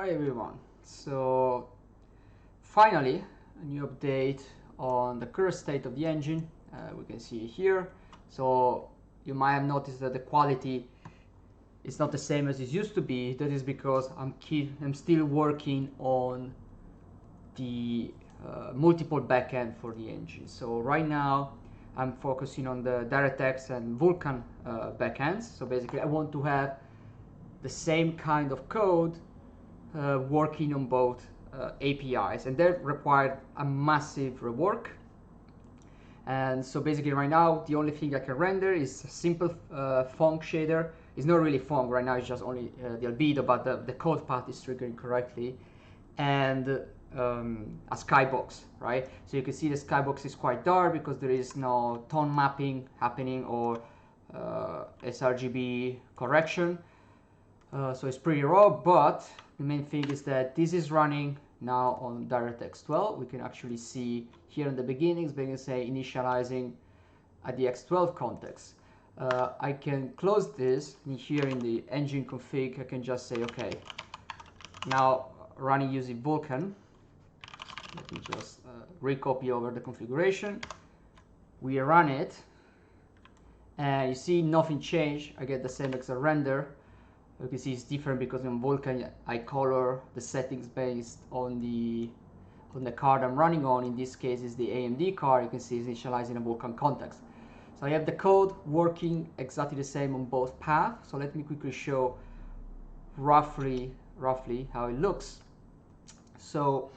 Hi everyone, so finally a new update on the current state of the engine. We can see here. So you might have noticed that the quality is not the same as it used to be. That is because I'm still working on the multiple backend for the engine. So right now I'm focusing on the DirectX and Vulkan backends. So basically I want to have the same kind of code working on both APIs, and that required a massive rework. And so basically right now the only thing I can render is a simple funk shader. It's not really funk right now, it's just only the albedo, but the code path is triggering correctly, and a skybox, right? So you can see the skybox is quite dark because there is no tone mapping happening or sRGB correction. So it's pretty raw, but the main thing is that this is running now on DX12. We can actually see here in the beginnings, we can say initializing a DX12 context. I can close this, and here in the engine config, I can just say, okay, now running using Vulkan. Let me just recopy over the configuration. We run it, and you see nothing changed. I get the same exact render. You can see it's different because in Vulkan I color the settings based on the card I'm running on. In this case is the AMD card. You can see it's initializing a Vulkan context. So I have the code working exactly the same on both paths. So let me quickly show roughly how it looks. So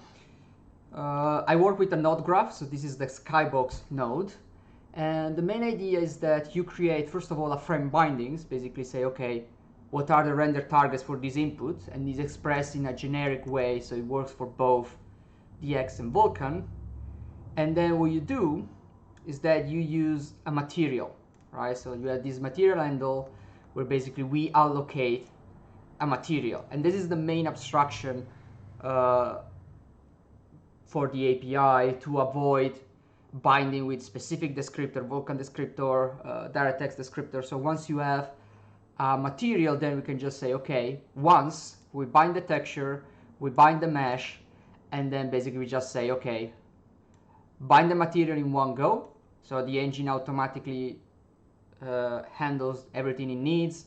I work with a node graph. So this is the skybox node. And the main idea is that you create, first of all, a frame bindings. Basically say, okay, what are the render targets for this input, and is expressed in a generic way, so it works for both DX and Vulkan. And then what you do is that you use a material, right? So you have this material handle where basically we allocate a material, and this is the main abstraction for the API to avoid binding with specific descriptor, Vulkan descriptor, DirectX descriptor. So once you have material, then we can just say, okay, once we bind the texture, we bind the mesh, and then basically we just say, okay, bind the material in one go. So the engine automatically handles everything it needs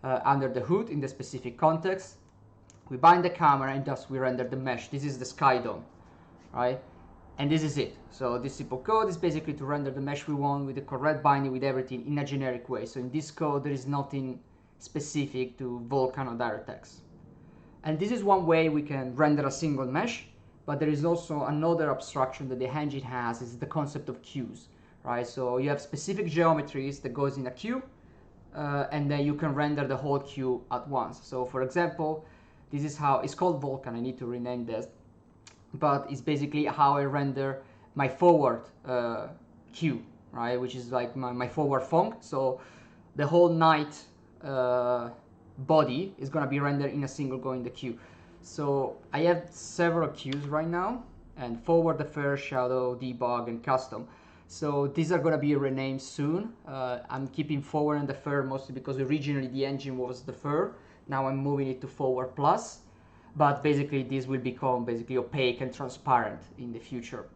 under the hood in the specific context. We bind the camera, and thus we render the mesh. This is the sky dome, right? And this is it. So this simple code is basically to render the mesh we want with the correct binding with everything in a generic way. So in this code, there is nothing specific to Vulkan or DirectX. And this is one way we can render a single mesh, but there is also another abstraction that the engine has, is the concept of queues, right? So you have specific geometries that goes in a queue, and then you can render the whole queue at once. So for example, this is how, it's called Vulkan, I need to rename this, but it's basically how I render my forward queue, right? Which is like my forward funk. So the whole night body is gonna be rendered in a single go in the queue. So I have several queues right now, and forward, defer, shadow, debug, and custom. So these are gonna be renamed soon. I'm keeping forward and defer mostly because originally the engine was defer. Now I'm moving it to forward plus. But basically this will become basically opaque and transparent in the future.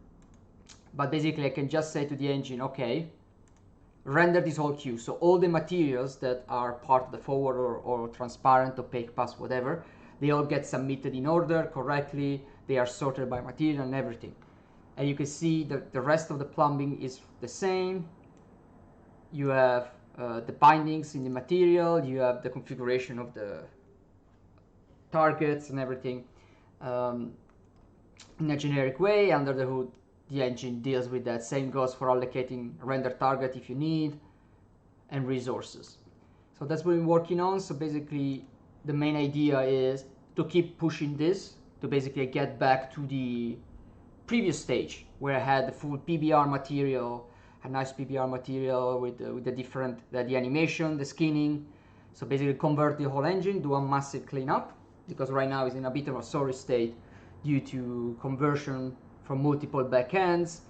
But basically I can just say to the engine, okay, render this whole queue. So all the materials that are part of the forward or transparent, opaque, pass, whatever, they all get submitted in order correctly. They are sorted by material and everything. And you can see that the rest of the plumbing is the same. You have the bindings in the material, you have the configuration of the targets and everything in a generic way. Under the hood, the engine deals with that. Same goes for allocating render target if you need, and resources. So that's what we're working on. So basically the main idea is to keep pushing this to basically get back to the previous stage where I had the full PBR material, a nice PBR material with the different the animation, the skinning. So basically convert the whole engine, do a massive cleanup, because right now it's in a bit of a sorry state due to conversion from multiple backends.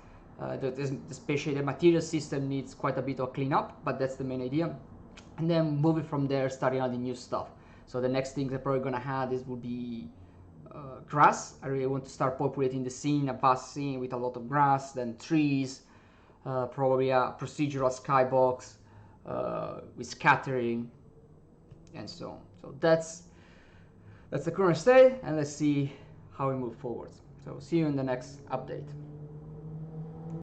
Especially the material system needs quite a bit of cleanup, but that's the main idea. And then moving from there, starting adding new stuff. So the next things I'm probably gonna add is will be grass. I really want to start populating the scene, a vast scene with a lot of grass, then trees, probably a procedural skybox with scattering, and so on. So that's the current state, and let's see how we move forward. So see you in the next update.